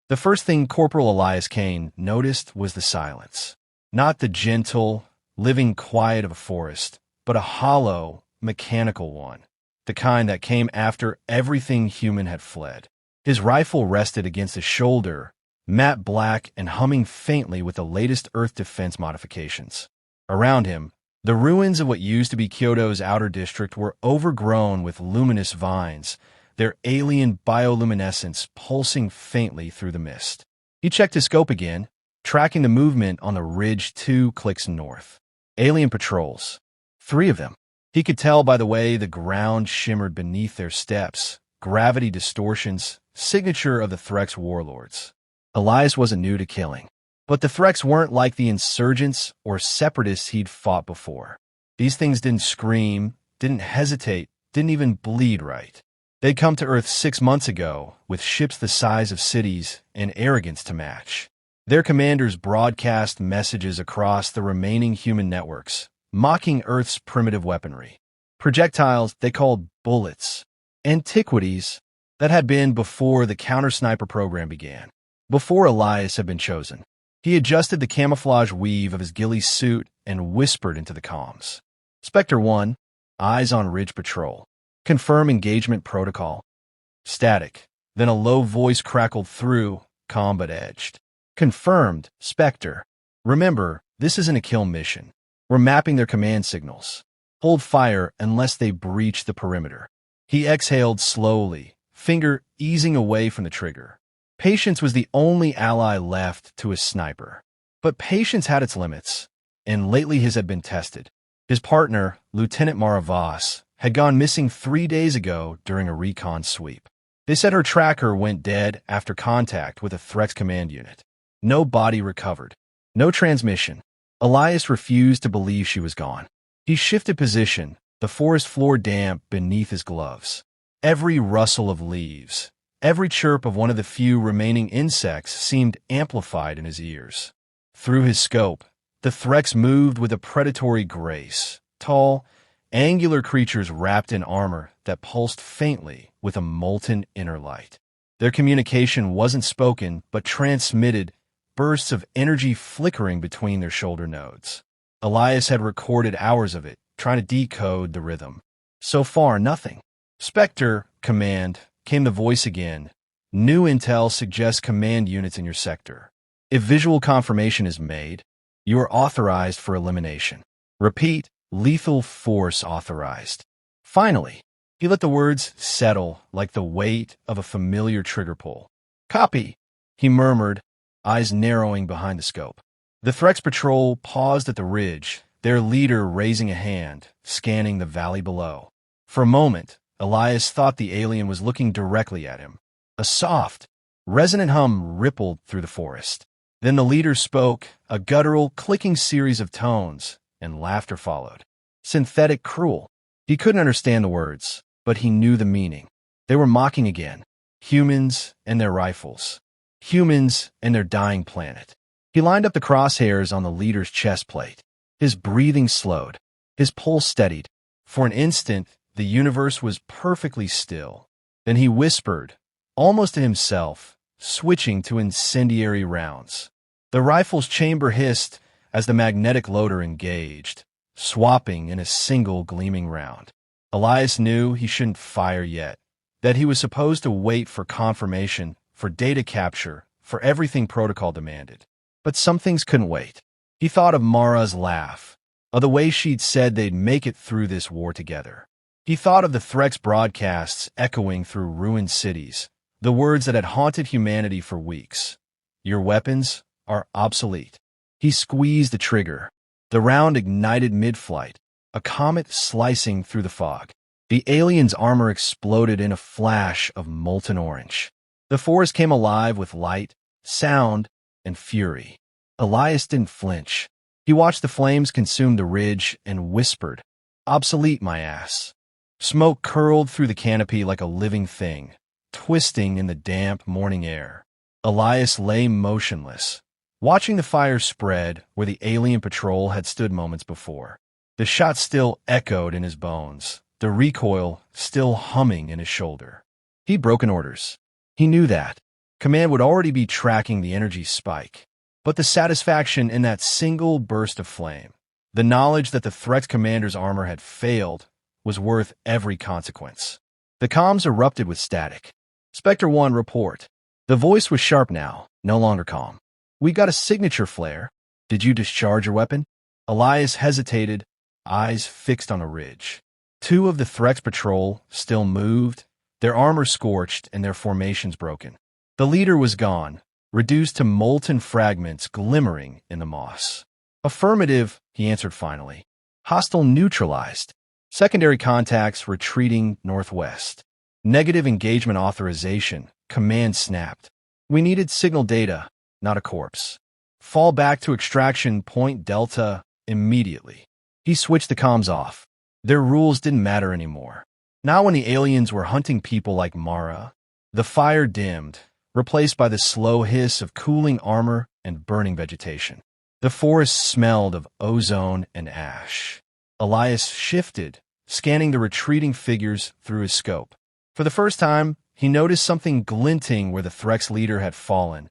The first thing Corporal Elias Kane noticed was the silence. Not the gentle, living quiet of a forest, but a hollow, mechanical one, the kind that came after everything human had fled. His rifle rested against his shoulder, matte black and humming faintly with the latest Earth defense modifications. Around him, the ruins of what used to be Kyoto's outer district were overgrown with luminous vines, their alien bioluminescence pulsing faintly through the mist. He checked his scope again, tracking the movement on the ridge 2 clicks north. Alien patrols. 3 of them. He could tell by the way the ground shimmered beneath their steps, gravity distortions, signature of the Threx warlords. Elias wasn't new to killing, but the Threx weren't like the insurgents or separatists he'd fought before. These things didn't scream, didn't hesitate, didn't even bleed right. They'd come to Earth 6 months ago with ships the size of cities and arrogance to match. Their commanders broadcast messages across the remaining human networks, mocking Earth's primitive weaponry. Projectiles they called bullets. Antiquities that had been before the counter-sniper program began. Before Elias had been chosen, he adjusted the camouflage weave of his ghillie suit and whispered into the comms. Spectre 1, eyes on Ridge Patrol. Confirm engagement protocol. Static. Then a low voice crackled through, calm but edged. Confirmed, Spectre. Remember, this isn't a kill mission. We're mapping their command signals. Hold fire unless they breach the perimeter. He exhaled slowly, finger easing away from the trigger. Patience was the only ally left to his sniper. But patience had its limits, and lately his had been tested. His partner, Lieutenant Mara Voss, had gone missing 3 days ago during a recon sweep. They said her tracker went dead after contact with a Threx command unit. No body recovered. No transmission. Elias refused to believe she was gone. He shifted position, the forest floor damp beneath his gloves. Every rustle of leaves, every chirp of one of the few remaining insects seemed amplified in his ears. Through his scope, the Threx moved with a predatory grace, tall, angular creatures wrapped in armor that pulsed faintly with a molten inner light. Their communication wasn't spoken, but transmitted, bursts of energy flickering between their shoulder nodes. Elias had recorded hours of it, trying to decode the rhythm. So far, nothing. Spectre, command, came the voice again. New intel suggests command units in your sector. If visual confirmation is made, you are authorized for elimination. Repeat, lethal force authorized. Finally, he let the words settle like the weight of a familiar trigger pull. Copy, he murmured, eyes narrowing behind the scope. The Threx patrol paused at the ridge, their leader raising a hand, scanning the valley below. For a moment, Elias thought the alien was looking directly at him. A soft, resonant hum rippled through the forest. Then the leader spoke, a guttural, clicking series of tones, and laughter followed. Synthetic, cruel. He couldn't understand the words, but he knew the meaning. They were mocking again. Humans and their rifles. Humans and their dying planet. He lined up the crosshairs on the leader's chest plate. His breathing slowed. His pulse steadied. For an instant, the universe was perfectly still. Then he whispered, almost to himself, switching to incendiary rounds. The rifle's chamber hissed as the magnetic loader engaged, swapping in a single gleaming round. Elias knew he shouldn't fire yet, that he was supposed to wait for confirmation, for data capture, for everything protocol demanded. But some things couldn't wait. He thought of Mara's laugh, of the way she'd said they'd make it through this war together. He thought of the Threx broadcasts echoing through ruined cities, the words that had haunted humanity for weeks. Your weapons are obsolete. He squeezed the trigger. The round ignited mid-flight, a comet slicing through the fog. The alien's armor exploded in a flash of molten orange. The forest came alive with light, sound, and fury. Elias didn't flinch. He watched the flames consume the ridge and whispered, obsolete, my ass. Smoke curled through the canopy like a living thing, twisting in the damp morning air. Elias lay motionless, watching the fire spread where the alien patrol had stood moments before. The shot still echoed in his bones, the recoil still humming in his shoulder. He'd broken orders. He knew that. Command would already be tracking the energy spike. But the satisfaction in that single burst of flame, the knowledge that the Threx commander's armor had failed, was worth every consequence. The comms erupted with static. Spectre 1, report. The voice was sharp now, no longer calm. We got a signature flare. Did you discharge your weapon? Elias hesitated, eyes fixed on a ridge. Two of the Threx patrol still moved, their armor scorched and their formations broken. The leader was gone, reduced to molten fragments glimmering in the moss. Affirmative, he answered finally. Hostile neutralized. Secondary contacts retreating northwest. Negative engagement authorization. Command snapped. We needed signal data, not a corpse. Fall back to extraction point Delta immediately. He switched the comms off. Their rules didn't matter anymore. Now when the aliens were hunting people like Mara, the fire dimmed, replaced by the slow hiss of cooling armor and burning vegetation. The forest smelled of ozone and ash. Elias shifted, scanning the retreating figures through his scope. For the first time, he noticed something glinting where the Threx leader had fallen.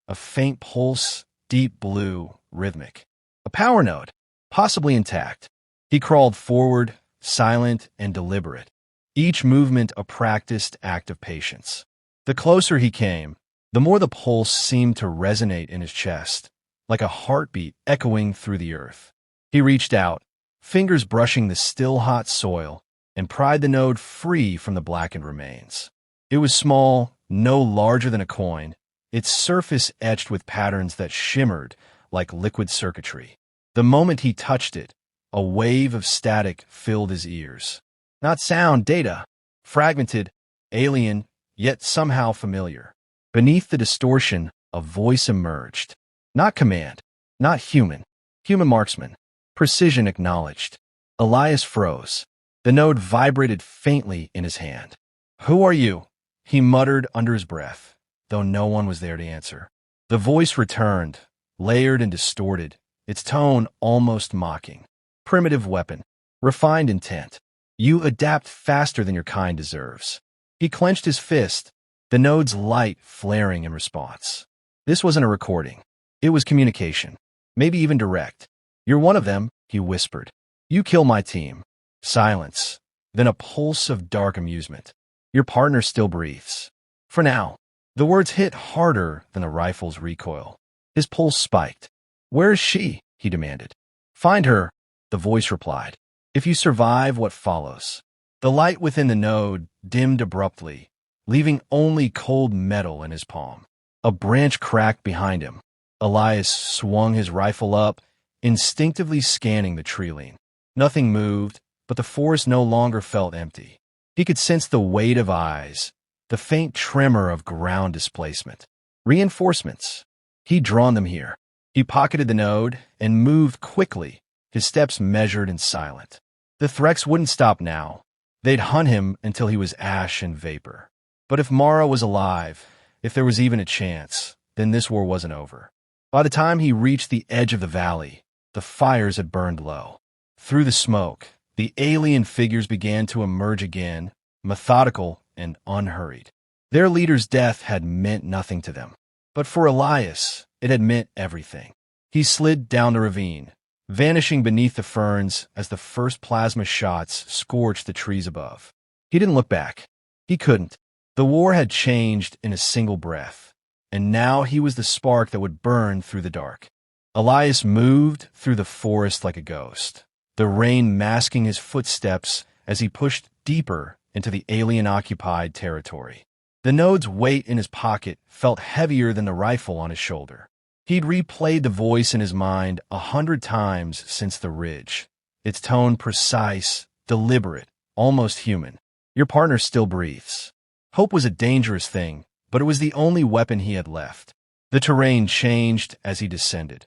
A faint pulse, deep blue, rhythmic. A power node, possibly intact. He crawled forward, silent and deliberate, each movement a practiced act of patience. The closer he came, the more the pulse seemed to resonate in his chest, like a heartbeat echoing through the earth. He reached out, fingers brushing the still hot soil, and pried the node free from the blackened remains. It was small, no larger than a coin, its surface etched with patterns that shimmered like liquid circuitry. The moment he touched it, a wave of static filled his ears. Not sound, data. Fragmented, alien, yet somehow familiar. Beneath the distortion, a voice emerged. Not command, not human. Human marksman. Precision acknowledged. Elias froze. The node vibrated faintly in his hand. Who are you? He muttered under his breath, though no one was there to answer. The voice returned, layered and distorted, its tone almost mocking. Primitive weapon. Refined intent. You adapt faster than your kind deserves. He clenched his fist, the node's light flaring in response. This wasn't a recording. It was communication. Maybe even direct. You're one of them, he whispered. You kill my team. Silence. Then a pulse of dark amusement. Your partner still breathes. For now. The words hit harder than the rifle's recoil. His pulse spiked. Where is she? He demanded. Find her, the voice replied. If you survive what follows. The light within the node dimmed abruptly, leaving only cold metal in his palm. A branch cracked behind him. Elias swung his rifle up, instinctively scanning the tree-line. Nothing moved, but the forest no longer felt empty. He could sense the weight of eyes, the faint tremor of ground displacement. Reinforcements. He'd drawn them here. He pocketed the node and moved quickly, his steps measured and silent. The Threx wouldn't stop now. They'd hunt him until he was ash and vapor. But if Mara was alive, if there was even a chance, then this war wasn't over. By the time he reached the edge of the valley, the fires had burned low. Through the smoke, the alien figures began to emerge again, methodical and unhurried. Their leader's death had meant nothing to them. But for Elias, it had meant everything. He slid down the ravine, vanishing beneath the ferns as the first plasma shots scorched the trees above. He didn't look back. He couldn't. The war had changed in a single breath, and now he was the spark that would burn through the dark. Elias moved through the forest like a ghost, the rain masking his footsteps as he pushed deeper into the alien-occupied territory. The node's weight in his pocket felt heavier than the rifle on his shoulder. He'd replayed the voice in his mind 100 times since the ridge, its tone precise, deliberate, almost human. Your partner still breathes. Hope was a dangerous thing, but it was the only weapon he had left. The terrain changed as he descended.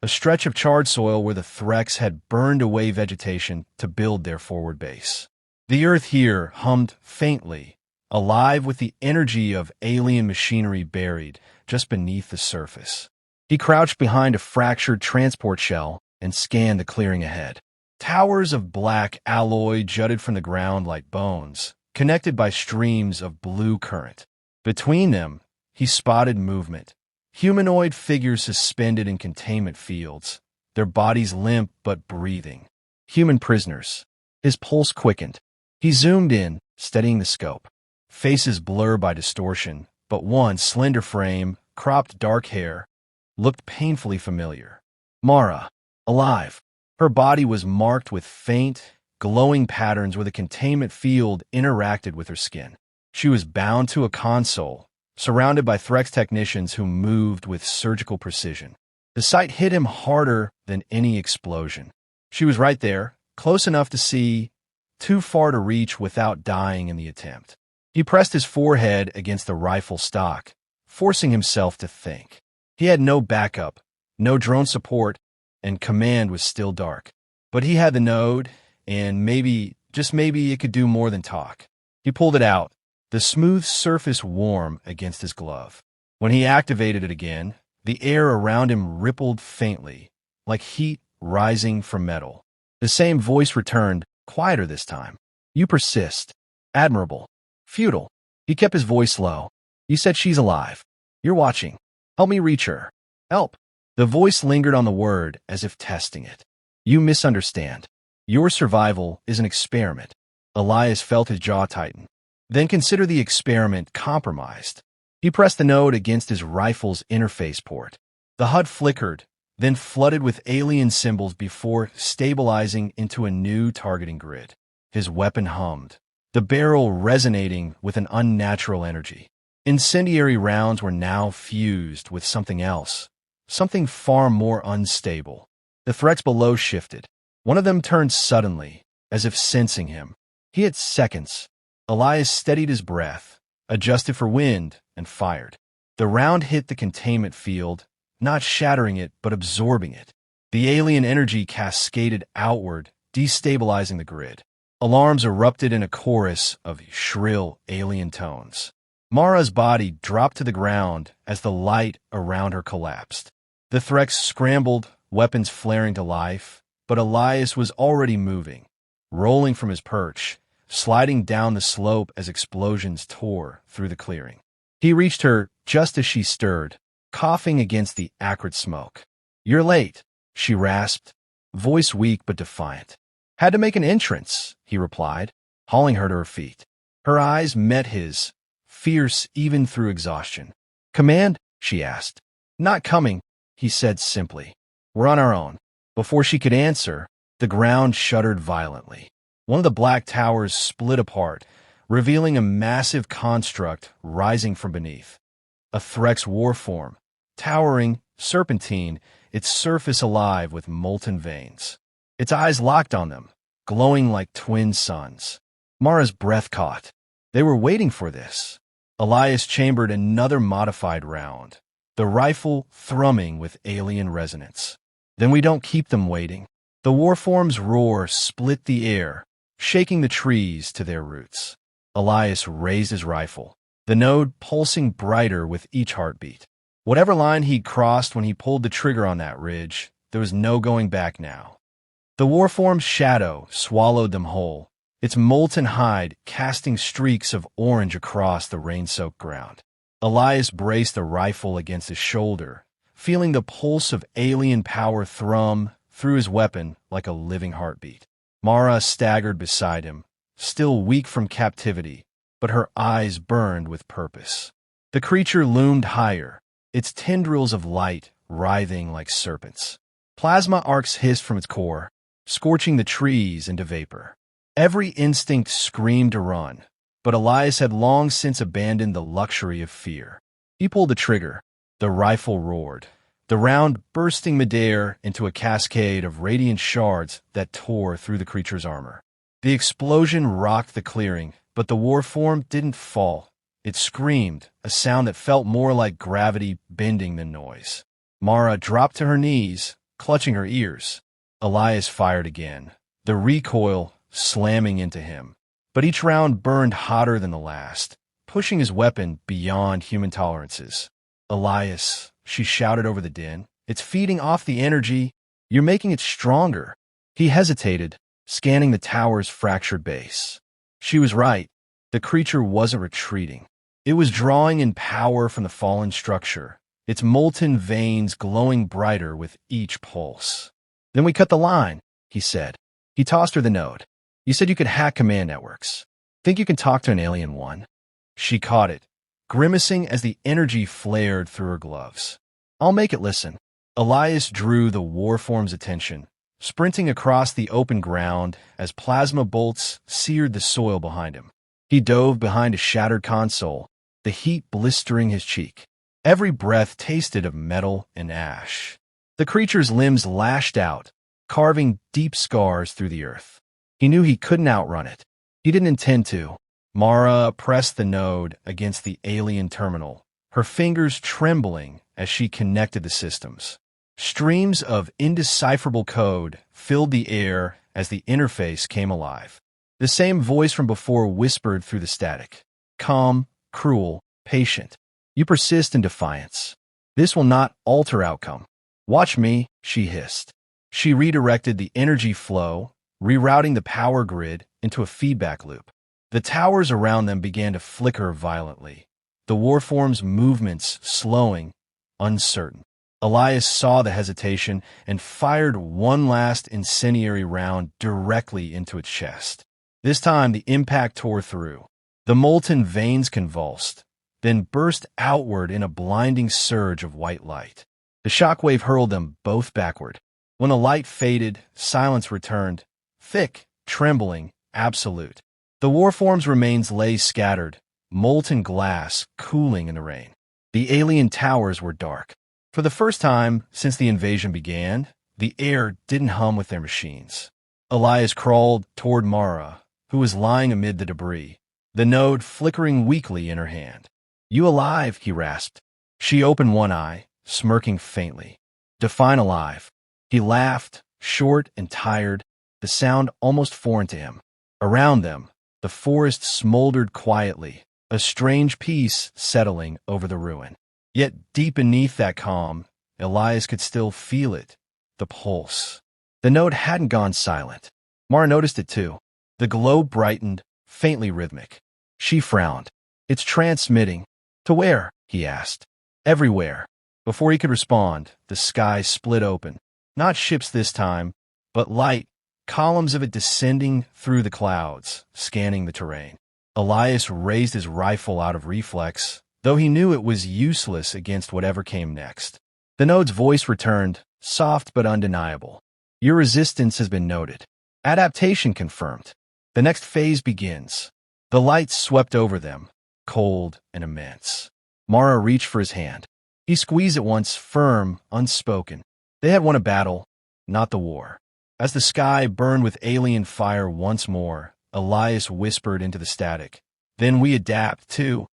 A stretch of charred soil where the Threx had burned away vegetation to build their forward base. The earth here hummed faintly, alive with the energy of alien machinery buried just beneath the surface. He crouched behind a fractured transport shell and scanned the clearing ahead. Towers of black alloy jutted from the ground like bones, connected by streams of blue current. Between them, he spotted movement. Humanoid figures suspended in containment fields, their bodies limp but breathing. Human prisoners. His pulse quickened. He zoomed in, steadying the scope. Faces blurred by distortion, but one slender frame, cropped dark hair, looked painfully familiar. Mara, alive. Her body was marked with faint, glowing patterns where the containment field interacted with her skin. She was bound to a console, surrounded by Threx technicians who moved with surgical precision. The sight hit him harder than any explosion. She was right there, close enough to see, too far to reach without dying in the attempt. He pressed his forehead against the rifle stock, forcing himself to think. He had no backup, no drone support, and command was still dark. But he had the node, and maybe, just maybe, it could do more than talk. He pulled it out, the smooth surface warm against his glove. When he activated it again, the air around him rippled faintly, like heat rising from metal. The same voice returned, quieter this time. You persist. Admirable. Futile. He kept his voice low. You said she's alive. You're watching. Help me reach her. Help. The voice lingered on the word as if testing it. You misunderstand. Your survival is an experiment. Elias felt his jaw tighten. Then consider the experiment compromised. He pressed the node against his rifle's interface port. The HUD flickered, then flooded with alien symbols before stabilizing into a new targeting grid. His weapon hummed, the barrel resonating with an unnatural energy. Incendiary rounds were now fused with something else, something far more unstable. The Threx below shifted. One of them turned suddenly, as if sensing him. He had seconds. Elias steadied his breath, adjusted for wind, and fired. The round hit the containment field, not shattering it, but absorbing it. The alien energy cascaded outward, destabilizing the grid. Alarms erupted in a chorus of shrill alien tones. Mara's body dropped to the ground as the light around her collapsed. The Threx scrambled, weapons flaring to life, but Elias was already moving, rolling from his perch, sliding down the slope as explosions tore through the clearing. He reached her just as she stirred, coughing against the acrid smoke. You're late, she rasped, voice weak but defiant. Had to make an entrance, he replied, hauling her to her feet. Her eyes met his, fierce even through exhaustion. Command? She asked. Not coming, he said simply. We're on our own. Before she could answer, the ground shuddered violently. One of the black towers split apart, revealing a massive construct rising from beneath. A Threx warform, towering, serpentine, its surface alive with molten veins. Its eyes locked on them, glowing like twin suns. Mara's breath caught. They were waiting for this. Elias chambered another modified round, the rifle thrumming with alien resonance. Then we don't keep them waiting. The warform's roar split the air, shaking the trees to their roots. Elias raised his rifle, the node pulsing brighter with each heartbeat. Whatever line he'd crossed when he pulled the trigger on that ridge, there was no going back now. The warform's shadow swallowed them whole, its molten hide casting streaks of orange across the rain-soaked ground. Elias braced the rifle against his shoulder, feeling the pulse of alien power thrum through his weapon like a living heartbeat. Mara staggered beside him, still weak from captivity, but her eyes burned with purpose. The creature loomed higher, its tendrils of light writhing like serpents. Plasma arcs hissed from its core, scorching the trees into vapor. Every instinct screamed to run, but Elias had long since abandoned the luxury of fear. He pulled the trigger. The rifle roared, the round bursting midair into a cascade of radiant shards that tore through the creature's armor. The explosion rocked the clearing, but the warform didn't fall. It screamed, a sound that felt more like gravity bending than noise. Mara dropped to her knees, clutching her ears. Elias fired again, the recoil slamming into him. But each round burned hotter than the last, pushing his weapon beyond human tolerances. Elias, she shouted over the din, it's feeding off the energy. You're making it stronger. He hesitated, scanning the tower's fractured base. She was right. The creature wasn't retreating. It was drawing in power from the fallen structure, its molten veins glowing brighter with each pulse. "Then we cut the line," he said. He tossed her the node. "You said you could hack command networks. Think you can talk to an alien one?" She caught it, grimacing as the energy flared through her gloves. "I'll make it listen." Elias drew the warform's attention, sprinting across the open ground as plasma bolts seared the soil behind him. He dove behind a shattered console, the heat blistering his cheek. Every breath tasted of metal and ash. The creature's limbs lashed out, carving deep scars through the earth. He knew he couldn't outrun it. He didn't intend to. Mara pressed the node against the alien terminal, her fingers trembling as she connected the systems. Streams of indecipherable code filled the air as the interface came alive. The same voice from before whispered through the static. "Calm, cruel, patient. You persist in defiance. This will not alter outcome. Watch me," she hissed. She redirected the energy flow, rerouting the power grid into a feedback loop. The towers around them began to flicker violently, the warform's movements slowing, uncertain. Elias saw the hesitation and fired one last incendiary round directly into its chest. This time, the impact tore through. The molten veins convulsed, then burst outward in a blinding surge of white light. The shockwave hurled them both backward. When the light faded, silence returned, thick, trembling, absolute. The warform's remains lay scattered, molten glass cooling in the rain. The alien towers were dark. For the first time since the invasion began, the air didn't hum with their machines. Elias crawled toward Mara, who was lying amid the debris, the node flickering weakly in her hand. "You alive?" he rasped. She opened one eye, smirking faintly. "Define alive." He laughed, short and tired, the sound almost foreign to him. Around them, the forest smoldered quietly, a strange peace settling over the ruin. Yet deep beneath that calm, Elias could still feel it, the pulse. The node hadn't gone silent. Mara noticed it too. The glow brightened, faintly rhythmic. She frowned. "It's transmitting." "To where?" he asked. "Everywhere." Before he could respond, the sky split open. Not ships this time, but light, columns of it descending through the clouds, scanning the terrain. Elias raised his rifle out of reflex, though he knew it was useless against whatever came next. The node's voice returned, soft but undeniable. "Your resistance has been noted. Adaptation confirmed. The next phase begins." The light swept over them, cold and immense. Mara reached for his hand. He squeezed it once, firm, unspoken. They had won a battle, not the war. As the sky burned with alien fire once more, Elias whispered into the static. "Then we adapt, too."